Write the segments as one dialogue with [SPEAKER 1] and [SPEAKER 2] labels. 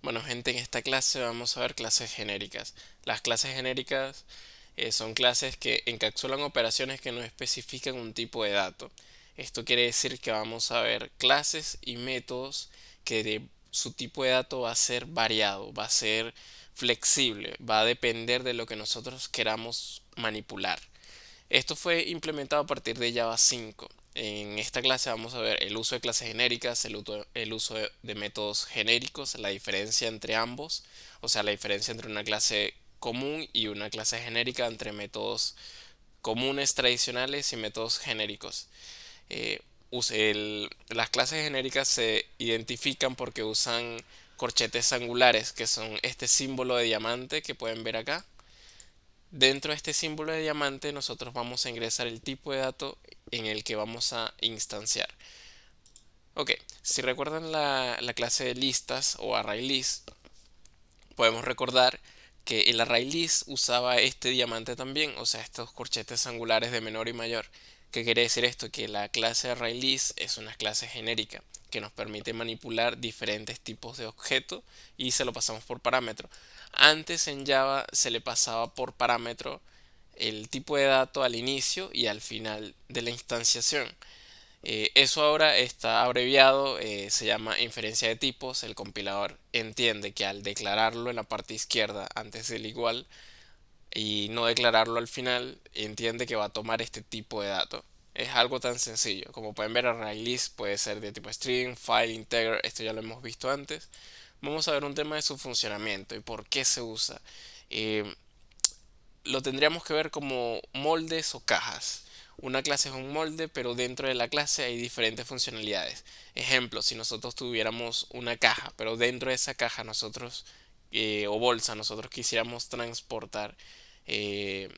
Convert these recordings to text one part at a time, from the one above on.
[SPEAKER 1] Bueno, gente, en esta clase vamos a ver clases genéricas. Las clases genéricas son clases que encapsulan operaciones que no especifican un tipo de dato. Esto quiere decir que vamos a ver clases y métodos su tipo de dato va a ser variado, va a ser flexible, va a depender de lo que nosotros queramos manipular. Esto fue implementado a partir de Java 5. En esta clase vamos a ver el uso de clases genéricas, el uso de métodos genéricos, la diferencia entre ambos, o sea, la diferencia entre una clase común y una clase genérica, entre métodos comunes tradicionales y métodos genéricos. Eh, las clases genéricas se identifican porque usan corchetes angulares, que son este símbolo de diamante que pueden ver acá. Dentro de este símbolo de diamante nosotros vamos a ingresar el tipo de dato en el que vamos a instanciar. Ok, si recuerdan la clase de listas o ArrayList, podemos recordar que el ArrayList usaba este diamante también, o sea, estos corchetes angulares de menor y mayor. ¿Qué quiere decir esto? Que la clase ArrayList es una clase genérica que nos permite manipular diferentes tipos de objetos y se lo pasamos por parámetro. Antes en Java se le pasaba por parámetro el tipo de dato al inicio y al final de la instanciación. Eso ahora está abreviado, se llama inferencia de tipos. El compilador entiende que al declararlo en la parte izquierda antes del igual y no declararlo al final, entiende que va a tomar este tipo de dato. Es algo tan sencillo. Como pueden ver, ArrayList puede ser de tipo string, file, integer, esto ya lo hemos visto antes. Vamos a ver un tema de su funcionamiento y por qué se usa. Eh, lo tendríamos que ver como moldes o cajas. Una clase es un molde, pero dentro de la clase hay diferentes funcionalidades. Ejemplo, si nosotros tuviéramos una caja, pero dentro de esa caja nosotros, o bolsa, nosotros quisiéramos transportar eh,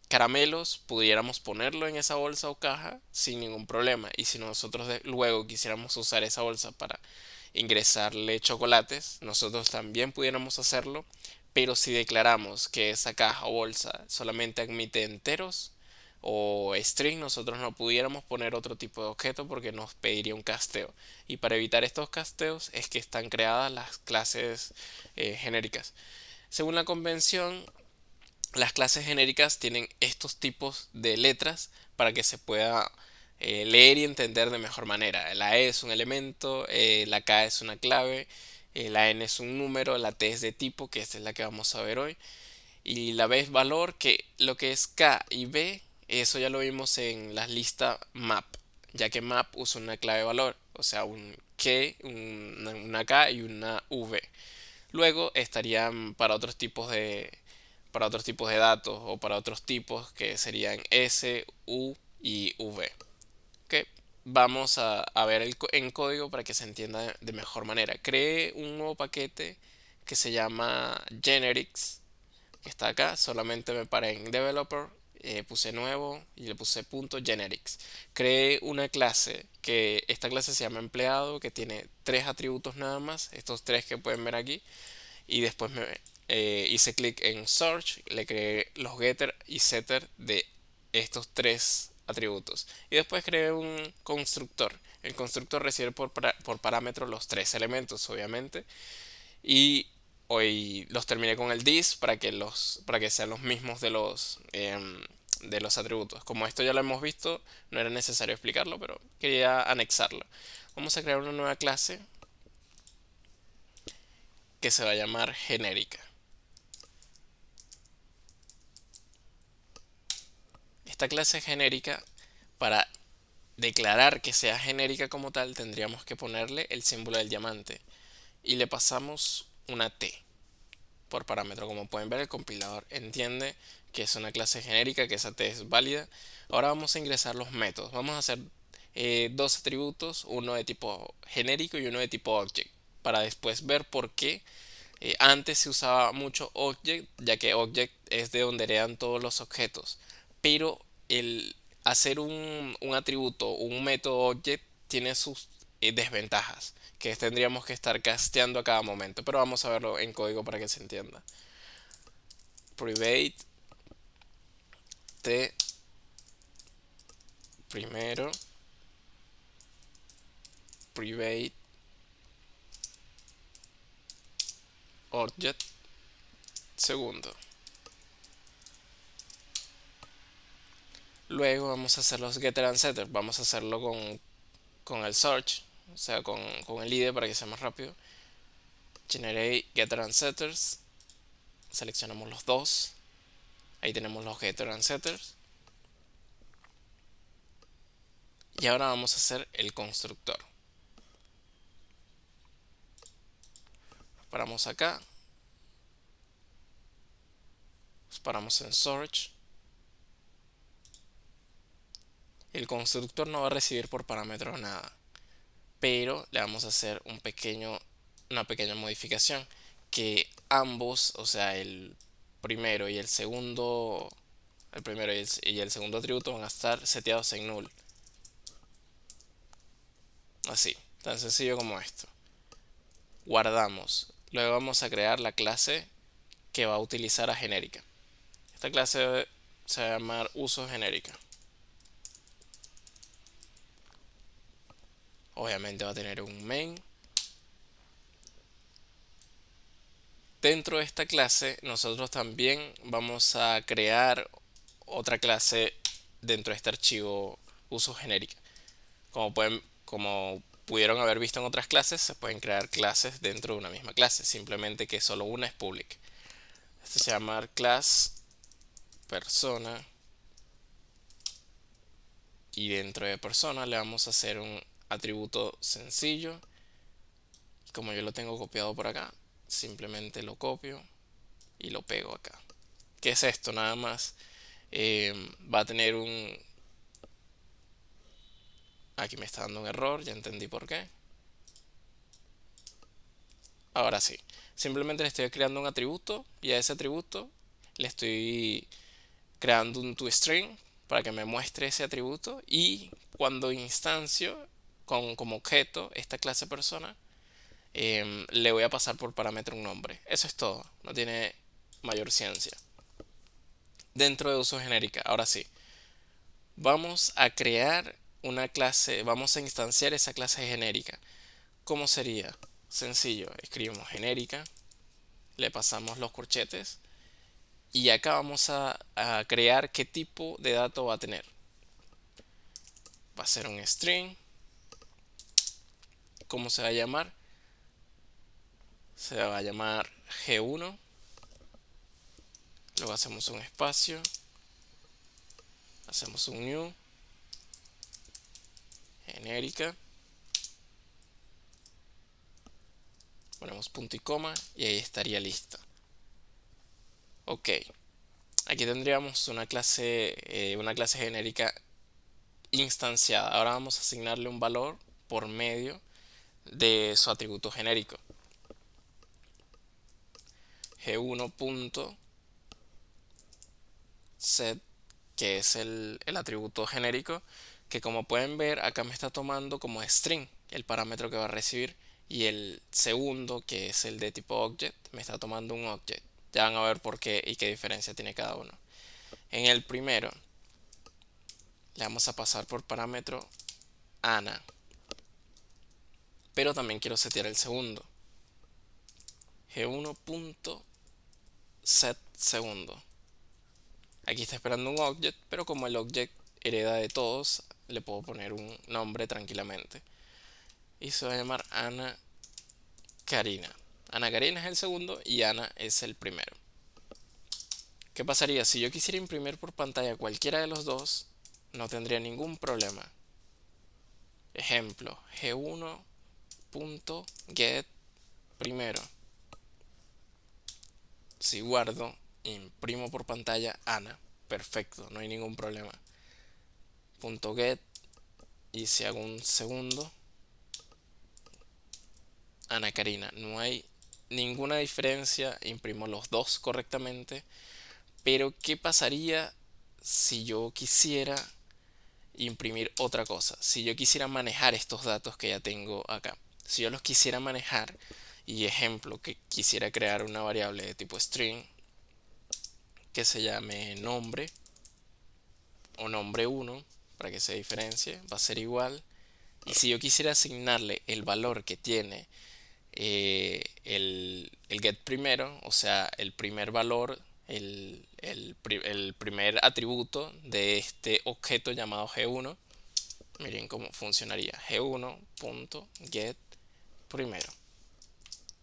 [SPEAKER 1] caramelos, pudiéramos ponerlo en esa bolsa o caja sin ningún problema. Y si nosotros luego quisiéramos usar esa bolsa para ingresarle chocolates, nosotros también pudiéramos hacerlo, pero si declaramos que esa caja o bolsa solamente admite enteros o string, nosotros no pudiéramos poner otro tipo de objeto porque nos pediría un casteo. Y para evitar estos casteos es que están creadas las clases genéricas. Según la convención, las clases genéricas tienen estos tipos de letras para que se pueda leer y entender de mejor manera. La E es un elemento, la K es una clave, la N es un número, la T es de tipo, que esta es la que vamos a ver hoy, y la B es valor, que lo que es K y B, eso ya lo vimos en la lista map, ya que map usa una clave valor, o sea, un una K y una V. Luego estarían para otros tipos de datos o para otros tipos que serían S, U y V. Ok, vamos a ver en código para que se entienda de mejor manera. Creé un nuevo paquete que se llama generics, que está acá. Solamente me paré en developer, puse nuevo y le puse punto generics. Creé una clase que esta clase se llama empleado, que tiene tres atributos nada más, estos tres que pueden ver aquí, y después hice clic en search, le creé los getter y setter de estos tres atributos y después creé un constructor. El constructor recibe por parámetro los tres elementos, obviamente, y hoy los terminé con el this para que sean los mismos de los atributos. Como esto ya lo hemos visto, no era necesario explicarlo, pero quería anexarlo. Vamos a crear una nueva clase que se va a llamar genérica. Esta clase genérica, para declarar que sea genérica como tal, tendríamos que ponerle el símbolo del diamante y le pasamos una T por parámetro. Como pueden ver, el compilador entiende que es una clase genérica, que esa T es válida. Ahora vamos a ingresar los métodos. Vamos a hacer dos atributos, uno de tipo genérico y uno de tipo object, para después ver por qué antes se usaba mucho object, ya que object es de donde heredan todos los objetos. Pero el hacer un atributo, un método object, tiene sus desventajas, que tendríamos que estar casteando a cada momento. Pero vamos a verlo en código para que se entienda. Private t primero, private object segundo. Luego vamos a hacer los getter and setter. Vamos a hacerlo con el search, o sea, con el IDE para que sea más rápido. Generate getter and setters. Seleccionamos los dos. Ahí tenemos los getter and setters. Y ahora vamos a hacer el constructor. Paramos acá. Paramos en search. El constructor no va a recibir por parámetro nada, pero le vamos a hacer una pequeña modificación, que ambos, o sea, el primero y el segundo, y el segundo atributo van a estar seteados en null. Así, tan sencillo como esto. Guardamos. Luego vamos a crear la clase que va a utilizar a genérica. Esta clase se va a llamar uso genérica. Obviamente va a tener un main. Dentro de esta clase nosotros también vamos a crear otra clase dentro de este archivo uso genérica. Como pudieron haber visto en otras clases, se pueden crear clases dentro de una misma clase, simplemente que solo una es public. Esto se llama class persona, y dentro de persona le vamos a hacer un atributo sencillo. Como yo lo tengo copiado por acá, simplemente lo copio y lo pego acá. ¿Qué es esto? Nada más va a tener un... Aquí me está dando un error, ya entendí por qué. Ahora sí, simplemente le estoy creando un atributo, y a ese atributo le estoy creando un toString para que me muestre ese atributo, y cuando instancio como objeto esta clase persona, le voy a pasar por parámetro un nombre. Eso es todo, no tiene mayor ciencia. Dentro de uso genérica, ahora sí, vamos a crear una clase, vamos a instanciar esa clase genérica. ¿Cómo sería? Sencillo, escribimos genérica, le pasamos los corchetes, y acá vamos a crear qué tipo de dato va a tener. Va a ser un string. ¿Cómo se va a llamar? Se va a llamar G1. Luego hacemos un espacio, hacemos un new, genérica, ponemos punto y coma, y ahí estaría lista. Ok, aquí tendríamos una clase genérica instanciada. Ahora vamos a asignarle un valor por medio de su atributo genérico. G1.set, que es el atributo genérico, que como pueden ver acá me está tomando como string el parámetro que va a recibir, y el segundo, que es el de tipo object, me está tomando un object. Ya van a ver por qué y qué diferencia tiene cada uno. En el primero le vamos a pasar por parámetro Ana, pero también quiero setear el segundo. G1.set segundo. Aquí está esperando un object, pero como el object hereda de todos, le puedo poner un nombre tranquilamente. Y se va a llamar Ana Karina. Ana Karina es el segundo y Ana es el primero. ¿Qué pasaría? Si yo quisiera imprimir por pantalla cualquiera de los dos, no tendría ningún problema. Ejemplo, G1.get primero. Si guardo, imprimo por pantalla Ana. Perfecto, no hay ningún problema. .get, y si hago un segundo, Ana Karina. No hay ninguna diferencia, imprimo los dos correctamente. Pero ¿qué pasaría si yo quisiera imprimir otra cosa? Si yo quisiera manejar estos datos que ya tengo acá. Si yo los quisiera manejar, y ejemplo, que quisiera crear una variable de tipo string que se llame nombre o nombre1 para que se diferencie, va a ser igual. Y si yo quisiera asignarle el valor que tiene el get primero, o sea, el primer valor, el primer atributo de este objeto llamado G1. Miren cómo funcionaría. G1.get primero.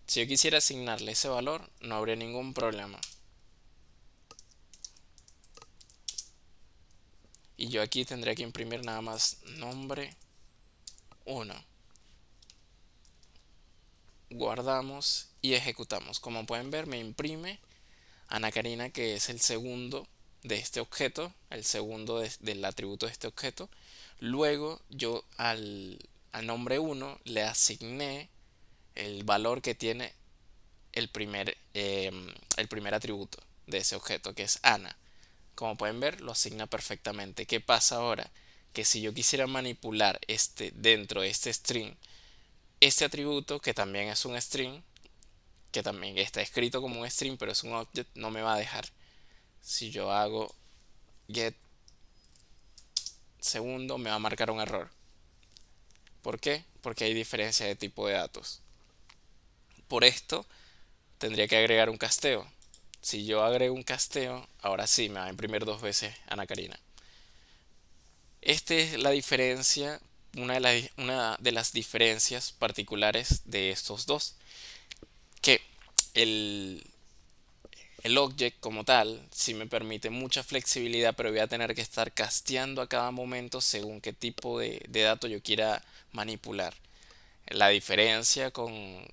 [SPEAKER 1] Si yo quisiera asignarle ese valor, no habría ningún problema. Y yo aquí tendría que imprimir nada más nombre 1. Guardamos y ejecutamos. Como pueden ver, me imprime Ana Karina, que es el segundo de este objeto, el segundo del atributo de este objeto. Luego yo al nombre 1 le asigné el valor que tiene el primer atributo de ese objeto, que es Ana. Como pueden ver, lo asigna perfectamente. ¿Qué pasa ahora? Que si yo quisiera manipular dentro de este string, este atributo, que también es un string, que también está escrito como un string, pero es un object, no me va a dejar. Si yo hago get segundo, me va a marcar un error. ¿Por qué? Porque hay diferencia de tipo de datos. Por esto, tendría que agregar un casteo. Si yo agrego un casteo, ahora sí me va a imprimir dos veces Ana Karina. Esta es la diferencia, una de las diferencias particulares de estos dos. Que el, el object como tal sí me permite mucha flexibilidad, pero voy a tener que estar casteando a cada momento según qué tipo de dato yo quiera manipular. La diferencia con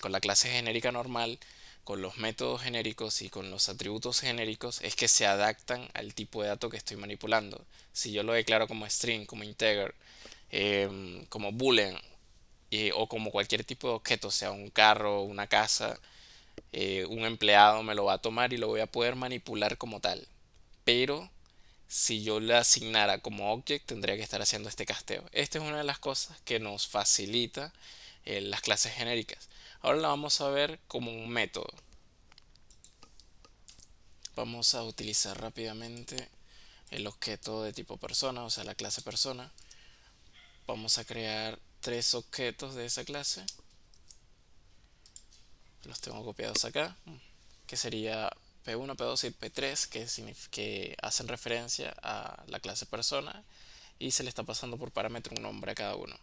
[SPEAKER 1] la clase genérica normal, con los métodos genéricos y con los atributos genéricos es que se adaptan al tipo de dato que estoy manipulando. Si yo lo declaro como string, como integer, como boolean o como cualquier tipo de objeto, sea un carro, una casa, un empleado, me lo va a tomar y lo voy a poder manipular como tal. Pero si yo le asignara como object, tendría que estar haciendo este casteo. Esta es una de las cosas que nos facilita las clases genéricas. Ahora la vamos a ver como un método. Vamos a utilizar rápidamente el objeto de tipo persona, o sea, la clase persona. Vamos a crear tres objetos de esa clase. Los tengo copiados acá, que sería P1, P2 y P3, que hacen referencia a la clase persona y se le está pasando por parámetro un nombre a cada uno.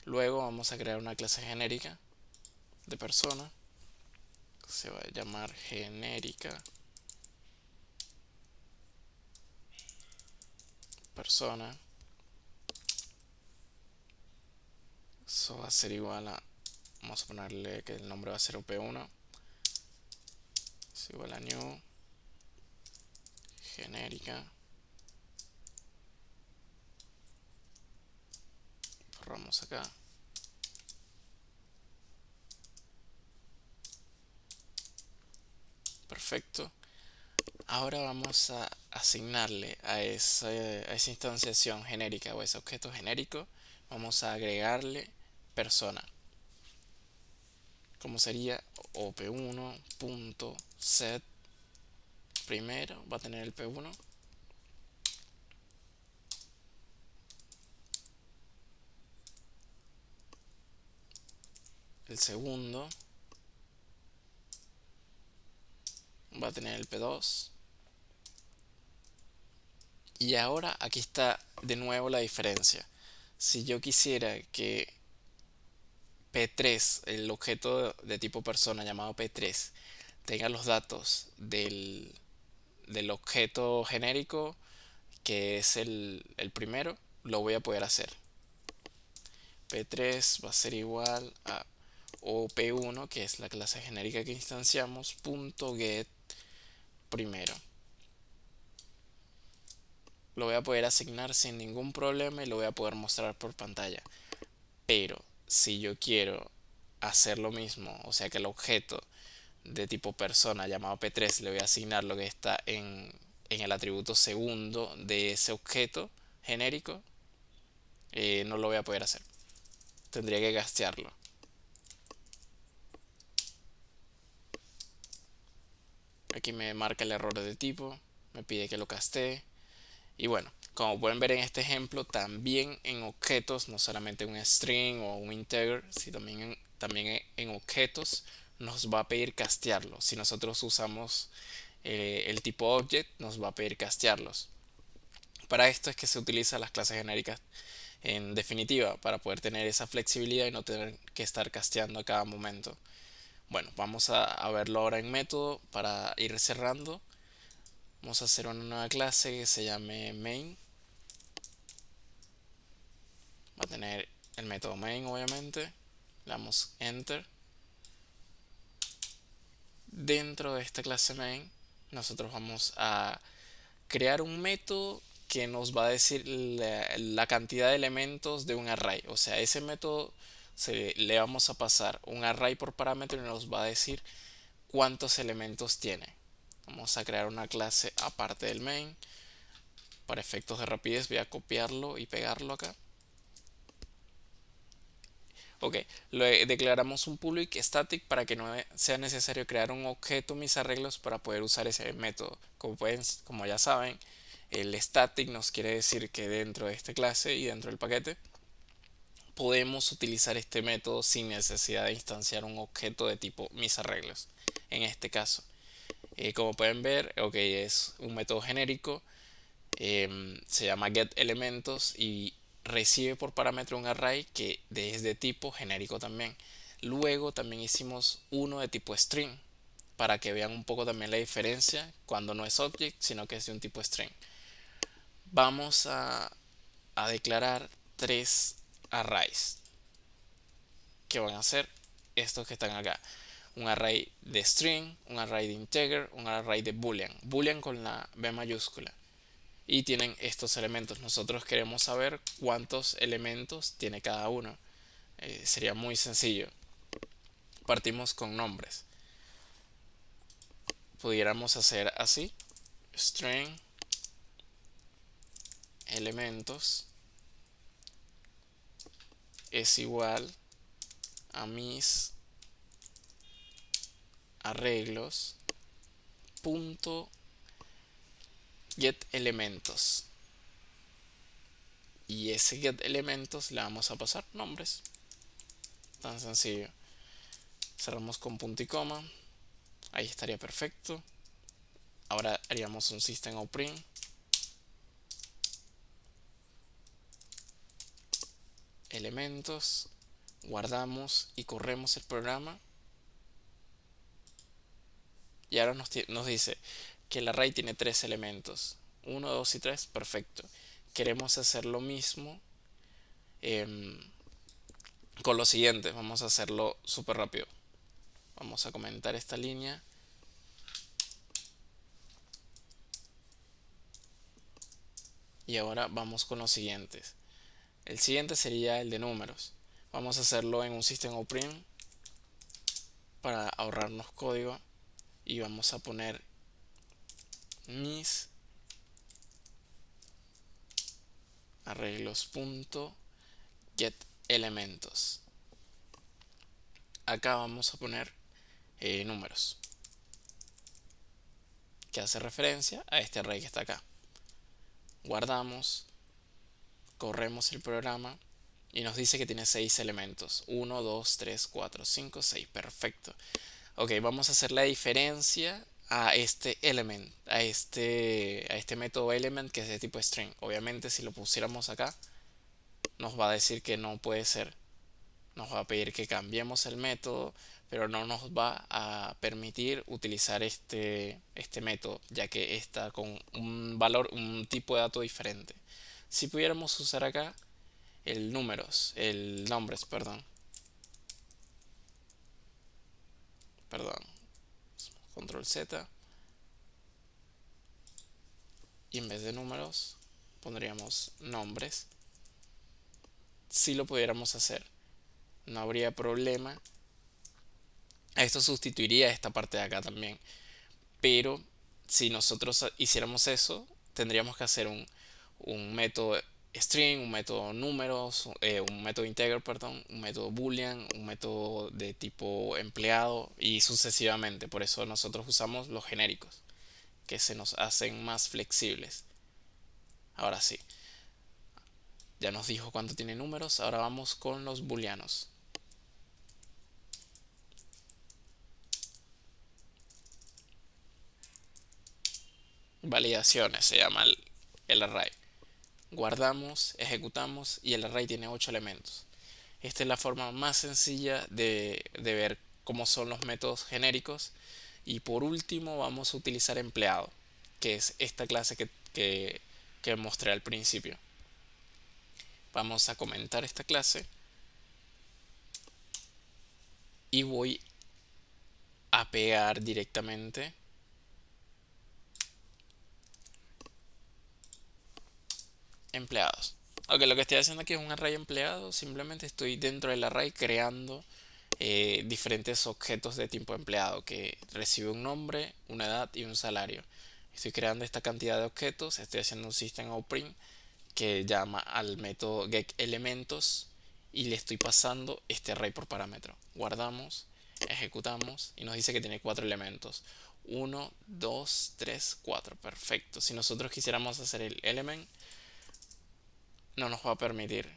[SPEAKER 1] Luego vamos a crear una clase genérica de persona. Se va a llamar genérica persona. Eso va a ser igual a, vamos a ponerle que el nombre va a ser op1. Es igual a new genérica. Borramos acá. Perfecto. Ahora vamos a asignarle a esa instanciación genérica o ese objeto genérico, vamos a agregarle persona. Como sería op1.set primero, va a tener el p1. El segundo va a tener el p2. Y ahora aquí está de nuevo la diferencia. Si yo quisiera que P3, el objeto de tipo persona llamado P3, tenga los datos del objeto genérico, que es el primero, lo voy a poder hacer. P3 va a ser igual a op1, que es la clase genérica que instanciamos, punto get primero. Lo voy a poder asignar sin ningún problema y lo voy a poder mostrar por pantalla. Pero si yo quiero hacer lo mismo, o sea que el objeto de tipo persona llamado P3 le voy a asignar lo que está en el atributo segundo de ese objeto genérico, no lo voy a poder hacer. Tendría que castearlo. Aquí me marca el error de tipo, me pide que lo castee. Y bueno, como pueden ver en este ejemplo, también en objetos, no solamente un string o un integer, sino también en objetos, nos va a pedir castearlo. Si nosotros usamos el tipo object, nos va a pedir castearlos. Para esto es que se utilizan las clases genéricas en definitiva, para poder tener esa flexibilidad y no tener que estar casteando a cada momento. Bueno, vamos a verlo ahora en método para ir cerrando. Vamos a hacer una nueva clase que se llame main. Va a tener el método main, obviamente. Le damos enter. Dentro de esta clase main, nosotros vamos a crear un método que nos va a decir la cantidad de elementos de un array. O sea, ese método le vamos a pasar un array por parámetro y nos va a decir cuántos elementos tiene. Vamos a crear una clase aparte del main. Para efectos de rapidez voy a copiarlo y pegarlo acá. Ok, declaramos un public static para que no sea necesario crear un objeto mis arreglos para poder usar ese método. Como ya saben, el static nos quiere decir que dentro de esta clase y dentro del paquete podemos utilizar este método sin necesidad de instanciar un objeto de tipo mis arreglos. En este caso, como pueden ver, ok, es un método genérico, se llama getElementos y recibe por parámetro un array que es de tipo genérico también. Luego también hicimos uno de tipo string para que vean un poco también la diferencia cuando no es object sino que es de un tipo string. Vamos a declarar tres arrays que van a ser estos que están acá: un array de string, un array de integer, un array de boolean, boolean con la B mayúscula, y tienen estos elementos. Nosotros queremos saber cuántos elementos tiene cada uno. Sería muy sencillo. Partimos con nombres. Pudiéramos hacer así: string elementos es igual a mis arreglos punto get elementos, y ese get elementos le vamos a pasar nombres. Tan sencillo. Cerramos con punto y coma. Ahí estaría perfecto. Ahora haríamos un system.out.print elementos, guardamos y corremos el programa. Y ahora nos dice que el array tiene tres elementos: 1, 2 y 3. Perfecto. Queremos hacer lo mismo em, con lo siguiente. Vamos a hacerlo súper rápido. Vamos a comentar esta línea. Y ahora vamos con los siguientes. El siguiente sería el de números. Vamos a hacerlo en un system.out.print para ahorrarnos código. Y vamos a poner mis arreglos.getElementos. Acá vamos a poner números, que hace referencia a este array que está acá. Guardamos, corremos el programa y nos dice que tiene 6 elementos: 1, 2, 3, 4, 5, 6. Perfecto. Ok, vamos a hacer la diferencia a este element, a este método element que es de tipo string. Obviamente si lo pusiéramos acá nos va a decir que no puede ser. Nos va a pedir que cambiemos el método, pero no nos va a permitir utilizar este método, ya que está con un valor, un tipo de dato diferente. Si pudiéramos usar acá el nombres, perdón, control Z, y en vez de números pondríamos nombres. Si lo pudiéramos hacer, no habría problema. Esto sustituiría esta parte de acá también. Pero si nosotros hiciéramos eso, tendríamos que hacer un método string, un método números, un método integer, perdón, un método boolean, un método de tipo empleado y sucesivamente. Por eso nosotros usamos los genéricos, que se nos hacen más flexibles. Ahora sí, ya nos dijo cuánto tiene números. Ahora vamos con los booleanos. validaciones, se llama el array. Guardamos, ejecutamos y el array tiene 8 elementos. Esta es la forma más sencilla de ver cómo son los métodos genéricos. Y por último vamos a utilizar empleado, que es esta clase que mostré al principio. Vamos a comentar esta clase y voy a pegar directamente empleados. Ok, lo que estoy haciendo aquí es un array empleado. Simplemente estoy dentro del array creando diferentes objetos de tipo empleado que recibe un nombre, una edad y un salario. Estoy creando esta cantidad de objetos. Estoy haciendo un system.out.print que llama al método getElementos y le estoy pasando este array por parámetro. Guardamos, ejecutamos y nos dice que tiene 4 elementos. 1, 2, 3, 4. Perfecto. Si nosotros quisiéramos hacer el element, no nos va a permitir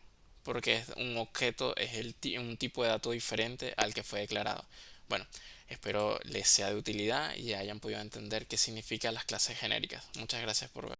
[SPEAKER 1] porque es un objeto, es un tipo de dato diferente al que fue declarado. Bueno, espero les sea de utilidad y hayan podido entender qué significan las clases genéricas. Muchas gracias por ver.